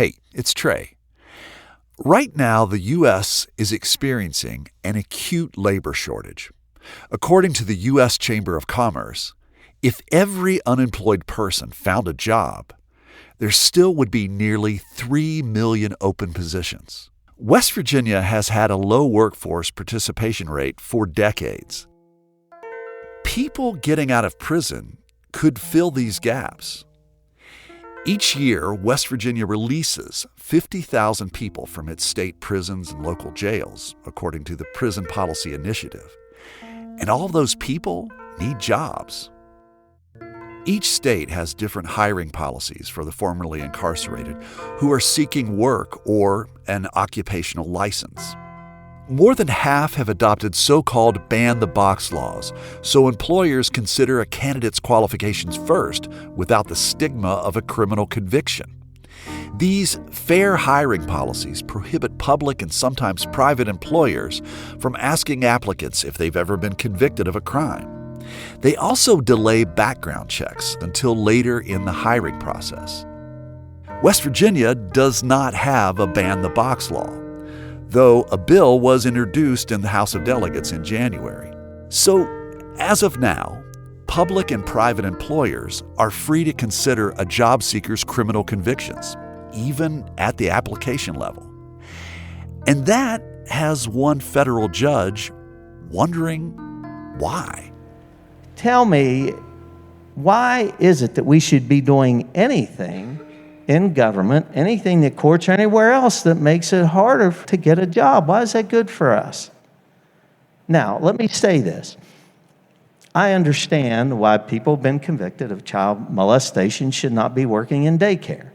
Hey, it's Trey. Right now, the U.S. is experiencing an acute labor shortage. According to the U.S. Chamber of Commerce, if every unemployed person found a job, there still would be nearly 3 million open positions. West Virginia has had a low workforce participation rate for decades. People getting out of prison could fill these gaps. Each year, West Virginia releases 50,000 people from its state prisons and local jails, according to the Prison Policy Initiative. And all of those people need jobs. Each state has different hiring policies for the formerly incarcerated who are seeking work or an occupational license. More than half have adopted so-called ban-the-box laws, so employers consider a candidate's qualifications first without the stigma of a criminal conviction. These fair hiring policies prohibit public and sometimes private employers from asking applicants if they've ever been convicted of a crime. They also delay background checks until later in the hiring process. West Virginia does not have a ban-the-box law, though a bill was introduced in the House of Delegates in January. So, as of now, public and private employers are free to consider a job seeker's criminal convictions, even at the application level. And that has one federal judge wondering why. Tell me, why is it that we should be doing anything in government, anything that courts or anywhere else that makes it harder to get a job? Why is that good for us? Now, let me say this. I understand why people have been convicted of child molestation should not be working in daycare.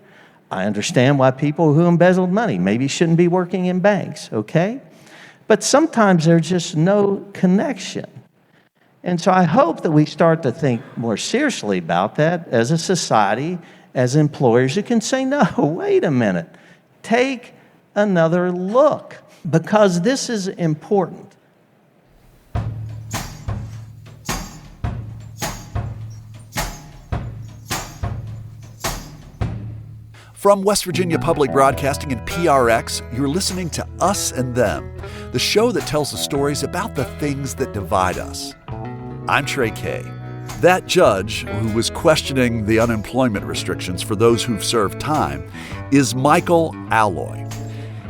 I understand why people who embezzled money maybe shouldn't be working in banks, okay? But sometimes there's just no connection. And so I hope that we start to think more seriously about that as a society, as employers who can say, no, wait a minute, take another look, because this is important. From West Virginia Public Broadcasting and PRX, you're listening to Us and Them, the show that tells the stories about the things that divide us. I'm Trey Kay. That judge who was questioning the unemployment restrictions for those who've served time is Michael Alloy.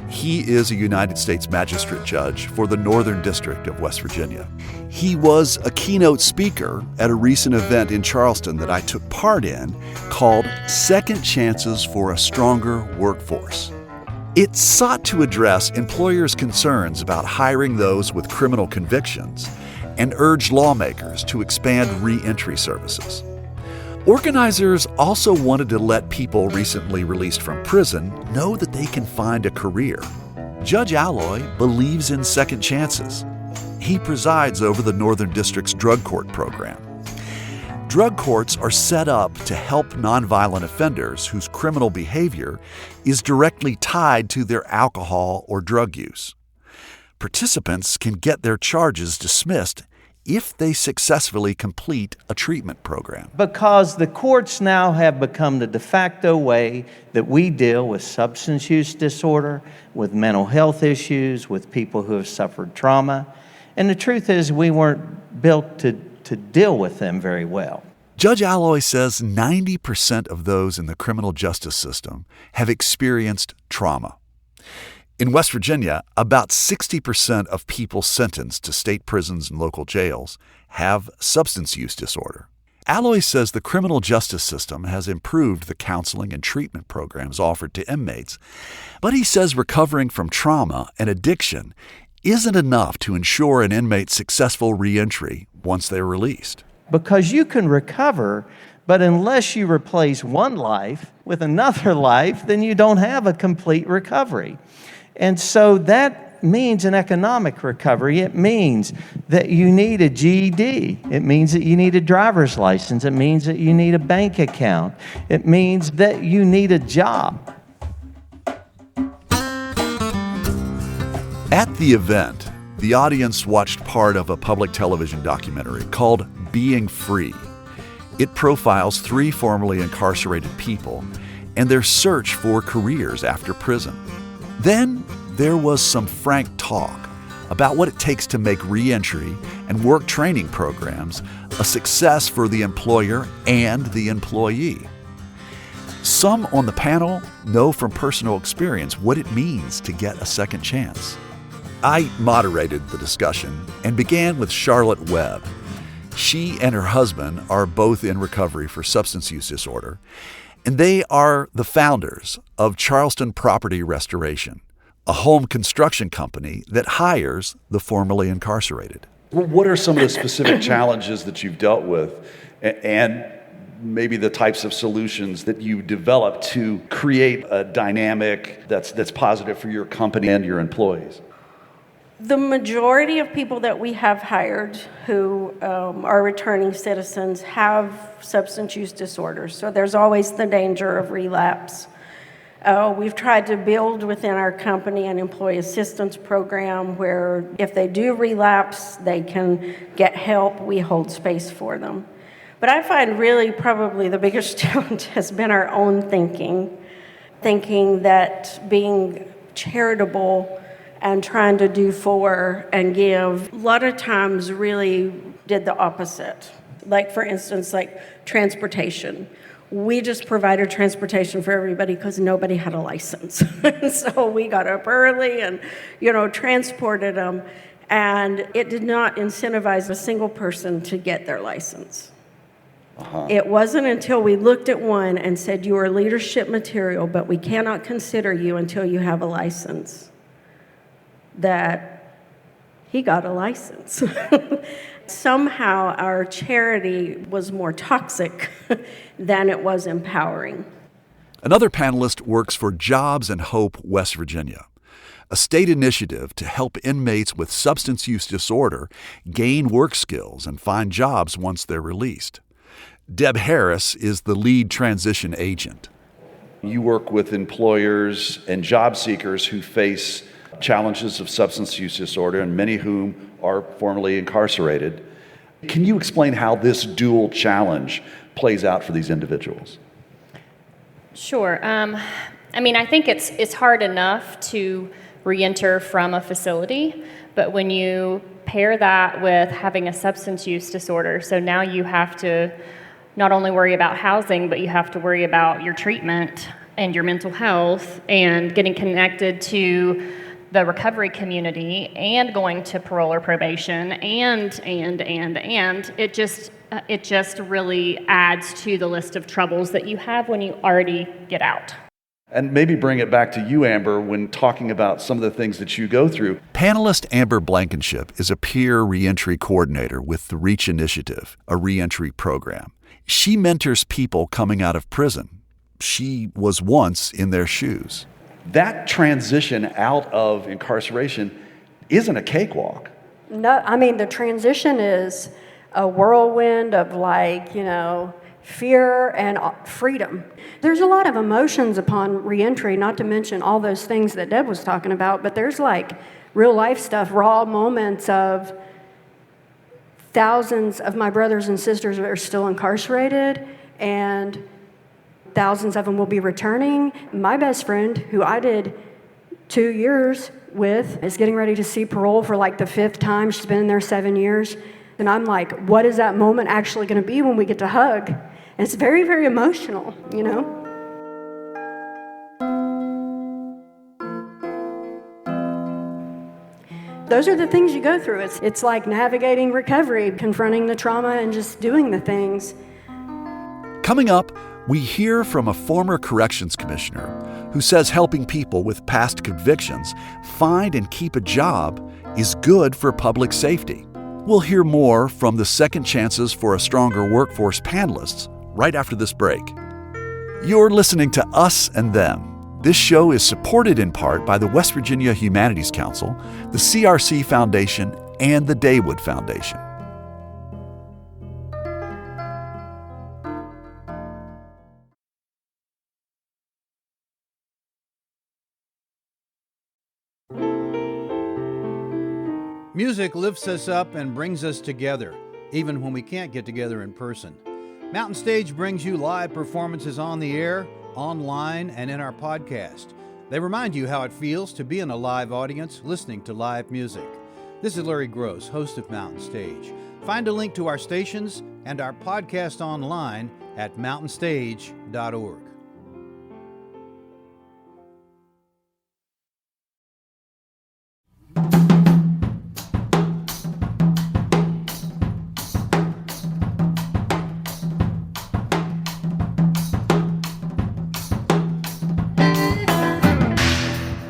He is a United States Magistrate Judge for the Northern District of West Virginia. He was a keynote speaker at a recent event in Charleston that I took part in called Second Chances for a Stronger Workforce. It sought to address employers' concerns about hiring those with criminal convictions and urged lawmakers to expand reentry services. Organizers also wanted to let people recently released from prison know that they can find a career. Judge Alloy believes in second chances. He presides over the Northern District's drug court program. Drug courts are set up to help nonviolent offenders whose criminal behavior is directly tied to their alcohol or drug use. Participants can get their charges dismissed if they successfully complete a treatment program. Because the courts now have become the de facto way that we deal with substance use disorder, with mental health issues, with people who have suffered trauma. And the truth is, we weren't built to deal with them very well. Judge Alloy says 90% of those in the criminal justice system have experienced trauma. In West Virginia, about 60% of people sentenced to state prisons and local jails have substance use disorder. Alloy says the criminal justice system has improved the counseling and treatment programs offered to inmates, but he says recovering from trauma and addiction isn't enough to ensure an inmate's successful reentry once they're released. Because you can recover, but unless you replace one life with another life, then you don't have a complete recovery. And so that means an economic recovery. It means that you need a GED. It means that you need a driver's license. It means that you need a bank account. It means that you need a job. At the event, the audience watched part of a public television documentary called Being Free. It profiles 3 formerly incarcerated people and their search for careers after prison. Then there was some frank talk about what it takes to make reentry and work training programs a success for the employer and the employee. Some on the panel know from personal experience what it means to get a second chance. I moderated the discussion and began with Charlotte Webb. She and her husband are both in recovery for substance use disorder, and they are the founders of Charleston Property Restoration, a home construction company that hires the formerly incarcerated. Well, what are some of the specific challenges that you've dealt with, and maybe the types of solutions that you developed to create a dynamic that's positive for your company and your employees? The majority of people that we have hired who are returning citizens have substance use disorders, so there's always the danger of relapse. We've tried to build within our company an employee assistance program where if they do relapse, they can get help. We hold space for them. But I find really probably the biggest challenge has been our own thinking that being charitable and trying to do for and give, a lot of times really did the opposite. Like, for instance, like transportation. We just provided transportation for everybody because nobody had a license. So we got up early and, transported them. And it did not incentivize a single person to get their license. It wasn't until we looked at one and said, you are leadership material, but we cannot consider you until you have a license, that he got a license. Somehow our charity was more toxic than it was empowering. Another panelist works for Jobs and Hope West Virginia, a state initiative to help inmates with substance use disorder gain work skills and find jobs once they're released. Deb Harris is the lead transition agent. You work with employers and job seekers who face challenges of substance use disorder, and many whom are formerly incarcerated. Can you explain how this dual challenge plays out for these individuals? Sure. I think it's hard enough to reenter from a facility, but when you pair that with having a substance use disorder, so now you have to not only worry about housing, but you have to worry about your treatment and your mental health and getting connected to the recovery community and going to parole or probation and it just really adds to the list of troubles that you have when you already get out. And maybe bring it back to you, Amber, when talking about some of the things that you go through. Panelist Amber Blankenship is a peer reentry coordinator with the REACH Initiative, a reentry program. She mentors people coming out of prison. She was once in their shoes. That transition out of incarceration isn't a cakewalk. No, the transition is a whirlwind of fear and freedom. There's a lot of emotions upon reentry, not to mention all those things that Deb was talking about, but there's real life stuff, raw moments of thousands of my brothers and sisters are still incarcerated, and thousands of them will be returning. My best friend, who I did 2 years with, is getting ready to see parole for the 5th time. She's been in there 7 years. And I'm like, what is that moment actually going to be when we get to hug? And it's very, very emotional, Those are the things you go through. It's like navigating recovery, confronting the trauma, and just doing the things. Coming up, we hear from a former corrections commissioner who says helping people with past convictions find and keep a job is good for public safety. We'll hear more from the Second Chances for a Stronger Workforce panelists right after this break. You're listening to Us and Them. This show is supported in part by the West Virginia Humanities Council, the CRC Foundation, and the Daywood Foundation. Music lifts us up and brings us together, even when we can't get together in person. Mountain Stage brings you live performances on the air online, and in our podcast. They remind you how it feels to be in a live audience listening to live music. This is Larry Gross, host of Mountain Stage. Find a link to our stations and our podcast online at mountainstage.org.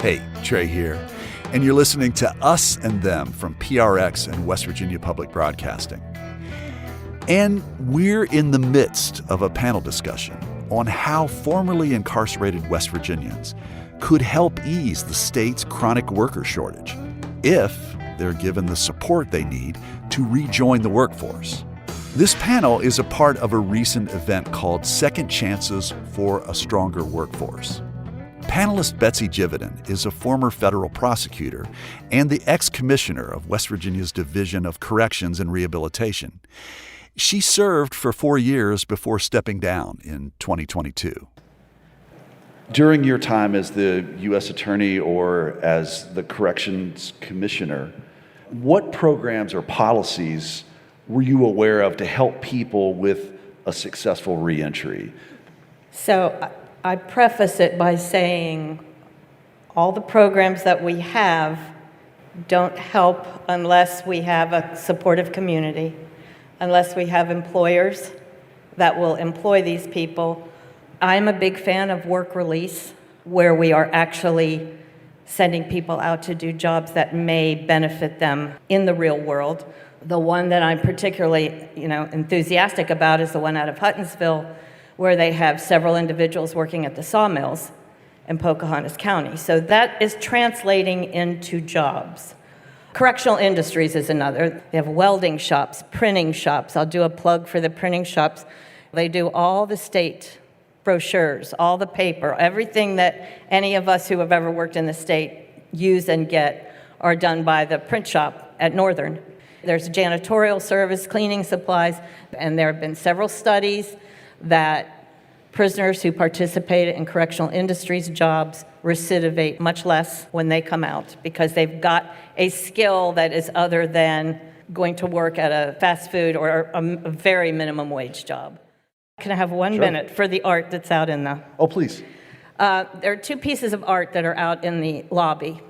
Hey, Trey here, and you're listening to Us and Them from PRX and West Virginia Public Broadcasting. And we're in the midst of a panel discussion on how formerly incarcerated West Virginians could help ease the state's chronic worker shortage if they're given the support they need to rejoin the workforce. This panel is a part of a recent event called Second Chances for a Stronger Workforce. Panelist Betsy Jividen is a former federal prosecutor and the ex-commissioner of West Virginia's Division of Corrections and Rehabilitation. She served for 4 years before stepping down in 2022. During your time as the U.S. Attorney or as the Corrections Commissioner, what programs or policies were you aware of to help people with a successful reentry? So I preface it by saying all the programs that we have don't help unless we have a supportive community, unless we have employers that will employ these people. I'm a big fan of work release, where we are actually sending people out to do jobs that may benefit them in the real world. The one that I'm particularly, enthusiastic about is the one out of Huttonsville, where they have several individuals working at the sawmills in Pocahontas County. So that is translating into jobs. Correctional industries is another. They have welding shops, printing shops. I'll do a plug for the printing shops. They do all the state brochures, all the paper, everything that any of us who have ever worked in the state use and get are done by the print shop at Northern. There's janitorial service, cleaning supplies, and there have been several studies that prisoners who participate in correctional industries jobs recidivate much less when they come out because they've got a skill that is other than going to work at a fast food or a very minimum wage job. Can I have 1 minute for the art that's out in the... Oh, please. There are 2 pieces of art that are out in the lobby,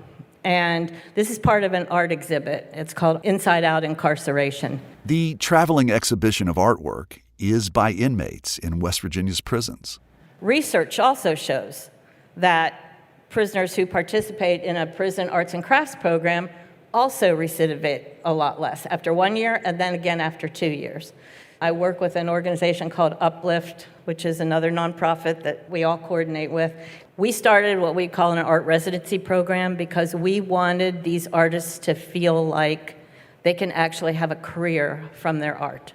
and this is part of an art exhibit. It's called Inside Out Incarceration. The traveling exhibition of artwork is by inmates in West Virginia's prisons. Research also shows that prisoners who participate in a prison arts and crafts program also recidivate a lot less after 1 year and then again after 2 years. I work with an organization called Uplift, which is another nonprofit that we all coordinate with. We started what we call an art residency program because we wanted these artists to feel like they can actually have a career from their art.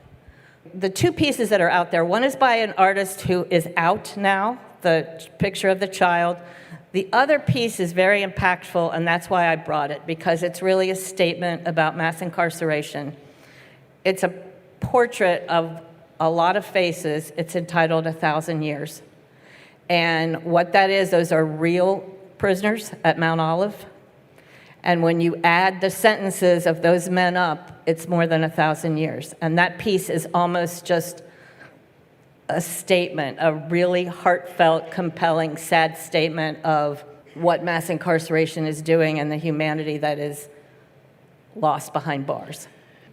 The 2 pieces that are out there, one is by an artist who is out now, the picture of the child. The other piece is very impactful, and that's why I brought it, because it's really a statement about mass incarceration. It's a portrait of a lot of faces. It's entitled 1,000 Years. And what that is, those are real prisoners at Mount Olive. And when you add the sentences of those men up, it's more than 1,000 years. And that piece is almost just a statement, a really heartfelt, compelling, sad statement of what mass incarceration is doing and the humanity that is lost behind bars.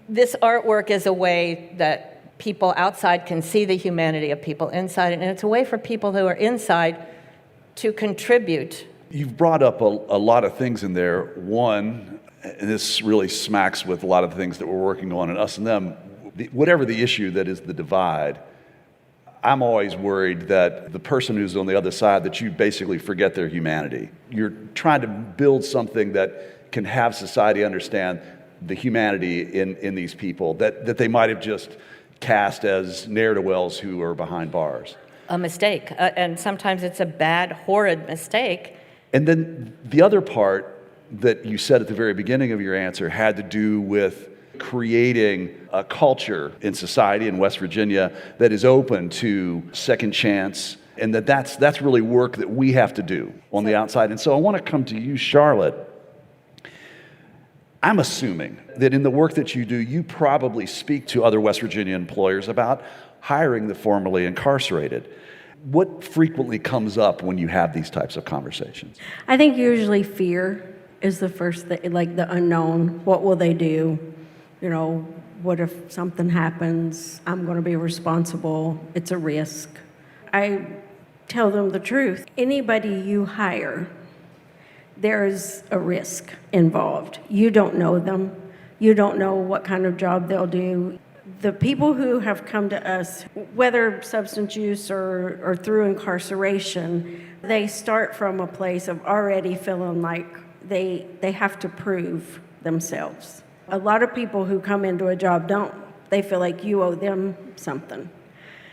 This artwork is a way that people outside can see the humanity of people inside, and it's a way for people who are inside to contribute. You've brought up a lot of things in there. One, and this really smacks with a lot of the things that we're working on in Us and Them, whatever the issue that is the divide, I'm always worried that the person who's on the other side, that you basically forget their humanity. You're trying to build something that can have society understand the humanity in these people that they might have just cast as ne'er-do-wells who are behind bars. A mistake, and sometimes it's a bad, horrid mistake. And then the other part that you said at the very beginning of your answer had to do with creating a culture in society in West Virginia that is open to second chance and that's really work that we have to do on the outside. And so I want to come to you, Charlotte. I'm assuming that in the work that you do, you probably speak to other West Virginia employers about hiring the formerly incarcerated. What frequently comes up when you have these types of conversations? I think usually fear is the first thing, like the unknown. What will they do? You know, what if something happens? I'm going to be responsible. It's a risk. I tell them the truth. Anybody you hire, there's a risk involved. You don't know them. You don't know what kind of job they'll do. The people who have come to us, whether substance use or through incarceration, they start from a place of already feeling like they have to prove themselves. A lot of people who come into a job don't. They feel like you owe them something.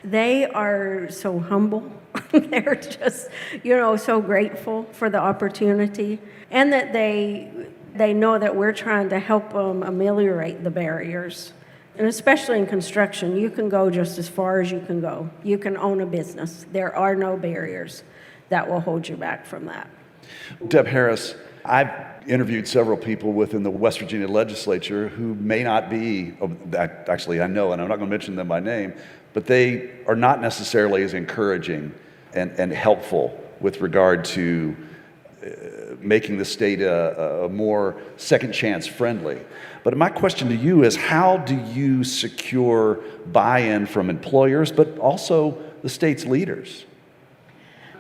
They are so humble. They're just, so grateful for the opportunity, and that they know that we're trying to help them ameliorate the barriers. And especially in construction, you can go just as far as you can go. You can own a business. There are no barriers that will hold you back from that. Deb Harris, I've interviewed several people within the West Virginia legislature who may not be, actually I know, and I'm not going to mention them by name, but they are not necessarily as encouraging and helpful with regard to making the state a more second chance friendly. But my question to you is, how do you secure buy-in from employers, but also the state's leaders?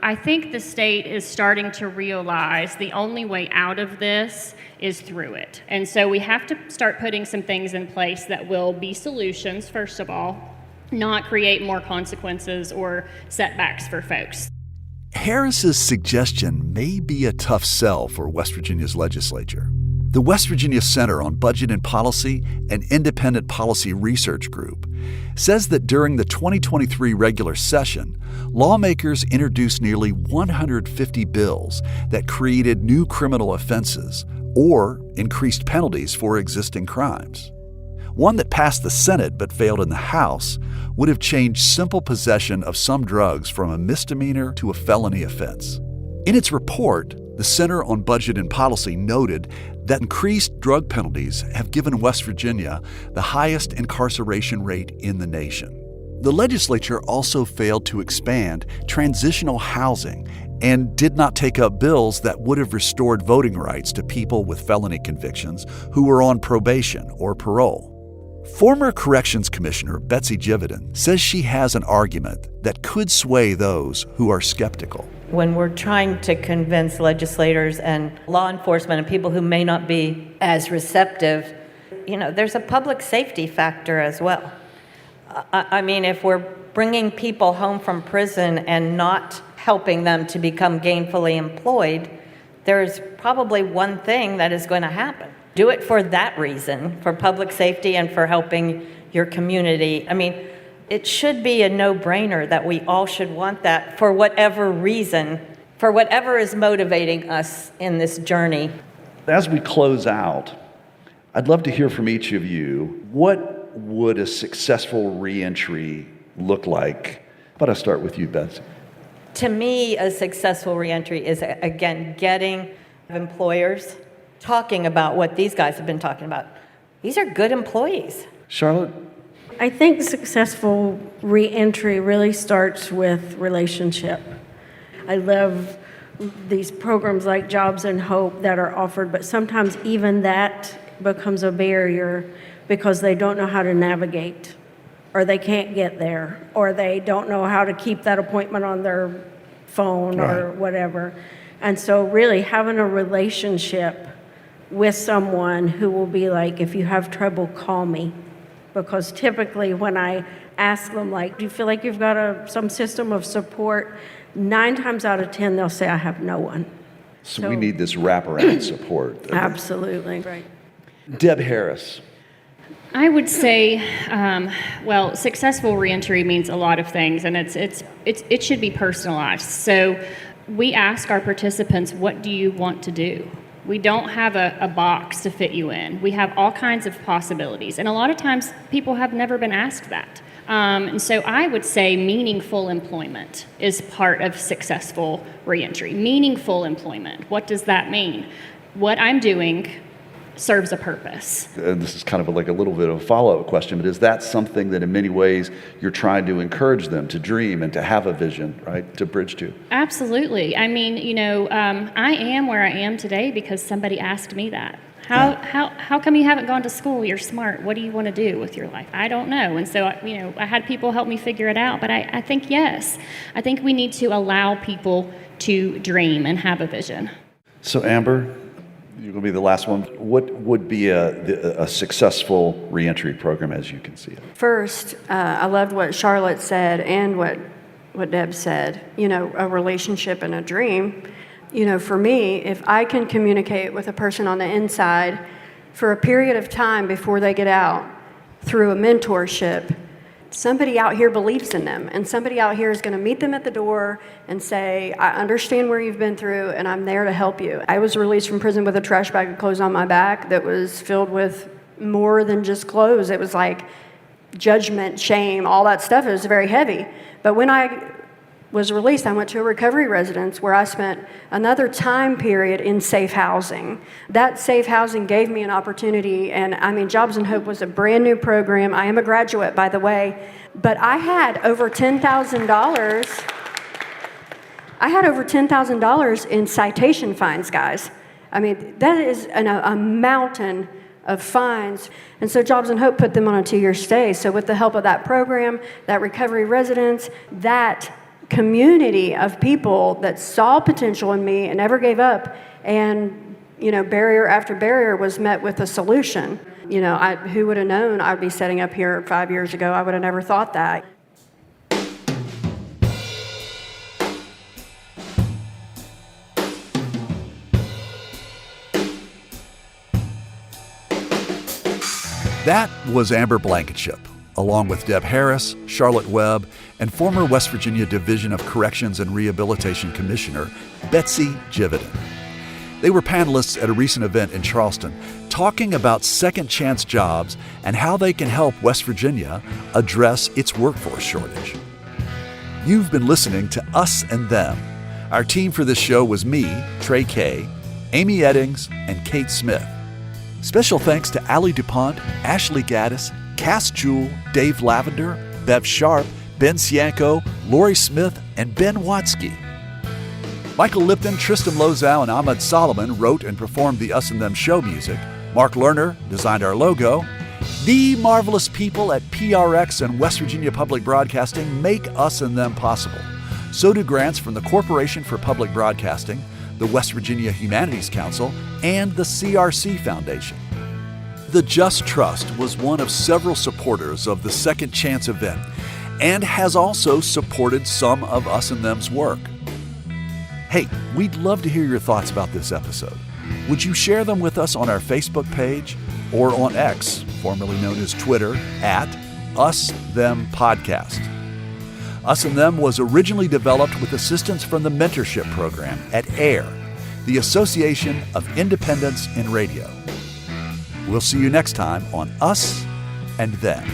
I think the state is starting to realize the only way out of this is through it. And so we have to start putting some things in place that will be solutions, first of all, not create more consequences or setbacks for folks. Harris's suggestion may be a tough sell for West Virginia's legislature. The West Virginia Center on Budget and Policy, an independent policy research group, says that during the 2023 regular session, lawmakers introduced nearly 150 bills that created new criminal offenses or increased penalties for existing crimes. One that passed the Senate but failed in the House would have changed simple possession of some drugs from a misdemeanor to a felony offense. In its report, the Center on Budget and Policy noted that increased drug penalties have given West Virginia the highest incarceration rate in the nation. The legislature also failed to expand transitional housing and did not take up bills that would have restored voting rights to people with felony convictions who were on probation or parole. Former Corrections Commissioner Betsy Jividen says she has an argument that could sway those who are skeptical. When we're trying to convince legislators and law enforcement and people who may not be as receptive, there's a public safety factor as well. I mean, if we're bringing people home from prison and not helping them to become gainfully employed, there's probably one thing that is going to happen. Do it for that reason, for public safety and for helping your community. I mean, it should be a no-brainer that we all should want that for whatever reason, for whatever is motivating us in this journey. As we close out, I'd love to hear from each of you. What would a successful reentry look like? But I'll start with you, Betsy. To me, a successful reentry is, again, getting employers talking about what these guys have been talking about. These are good employees. Charlotte? I think successful reentry really starts with relationship. I love these programs like Jobs and Hope that are offered, but sometimes even that becomes a barrier because they don't know how to navigate, or they can't get there, or they don't know how to keep that appointment on their phone or whatever. And so really having a relationship with someone who will be like, if you have trouble, call me. Because typically when I ask them, do you feel like you've got some system of support? 9 times out of 10, they'll say, I have no one. So we need this wraparound support. Absolutely. Right. Deb Harris. I would say, successful reentry means a lot of things, and it should be personalized. So we ask our participants, what do you want to do? We don't have a box to fit you in. We have all kinds of possibilities. And a lot of times people have never been asked that. And so I would say meaningful employment is part of successful reentry. Meaningful employment. What does that mean? What I'm doing serves a purpose. And this is kind of like a little bit of a follow-up question, but is that something that in many ways you're trying to encourage them to dream and to have a vision, right, to bridge to? Absolutely. I mean, I am where I am today because somebody asked me that. How come you haven't gone to school? You're smart. What do you want to do with your life? I don't know. And so, I had people help me figure it out. But I think, yes, I think we need to allow people to dream and have a vision. So, Amber, you're going to be the last one. What would be a successful reentry program as you can see it? First, I loved what Charlotte said and what Deb said, a relationship and a dream. For me, if I can communicate with a person on the inside for a period of time before they get out through a mentorship, somebody out here believes in them, and somebody out here is going to meet them at the door and say, I understand where you've been through, and I'm there to help you. I was released from prison with a trash bag of clothes on my back that was filled with more than just clothes. It was like judgment, shame, all that stuff. It was very heavy. But when I was released, I went to a recovery residence where I spent another time period in safe housing. That safe housing gave me an opportunity, and Jobs and Hope was a brand new program. I am a graduate, by the way, but I had over $10,000. I had over $10,000 in citation fines, guys. That is a mountain of fines. And so Jobs and Hope put them on a 2-year stay. So with the help of that program, that recovery residence, that community of people that saw potential in me and never gave up, and barrier after barrier was met with a solution. Who would have known I'd be setting up here 5 years ago? I would have never thought that. That was Amber Blankenship, along with Deb Harris, Charlotte Webb, and former West Virginia Division of Corrections and Rehabilitation Commissioner Betsy Jividen. They were panelists at a recent event in Charleston talking about second chance jobs and how they can help West Virginia address its workforce shortage. You've been listening to Us and Them. Our team for this show was me, Trey Kay, Amy Eddings, and Kate Smith. Special thanks to Allie DuPont, Ashley Gaddis, Cass Jewell, Dave Lavender, Bev Sharp, Ben Cianco, Lori Smith, and Ben Watsky. Michael Lipton, Tristan Lozow, and Ahmad Solomon wrote and performed the Us and Them show music. Mark Lerner designed our logo. The marvelous people at PRX and West Virginia Public Broadcasting make Us and Them possible. So do grants from the Corporation for Public Broadcasting, the West Virginia Humanities Council, and the CRC Foundation. The Just Trust was one of several supporters of the Second Chance event and has also supported some of Us and Them's work. Hey, we'd love to hear your thoughts about this episode. Would you share them with us on our Facebook page or on X, formerly known as Twitter, at Us Them Podcast? Us and Them was originally developed with assistance from the mentorship program at AIR, the Association of Independents in Radio. We'll see you next time on Us and Them.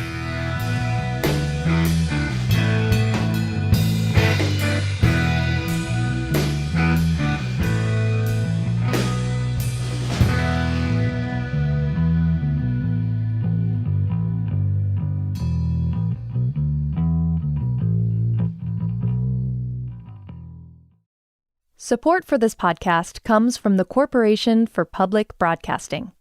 Support for this podcast comes from the Corporation for Public Broadcasting.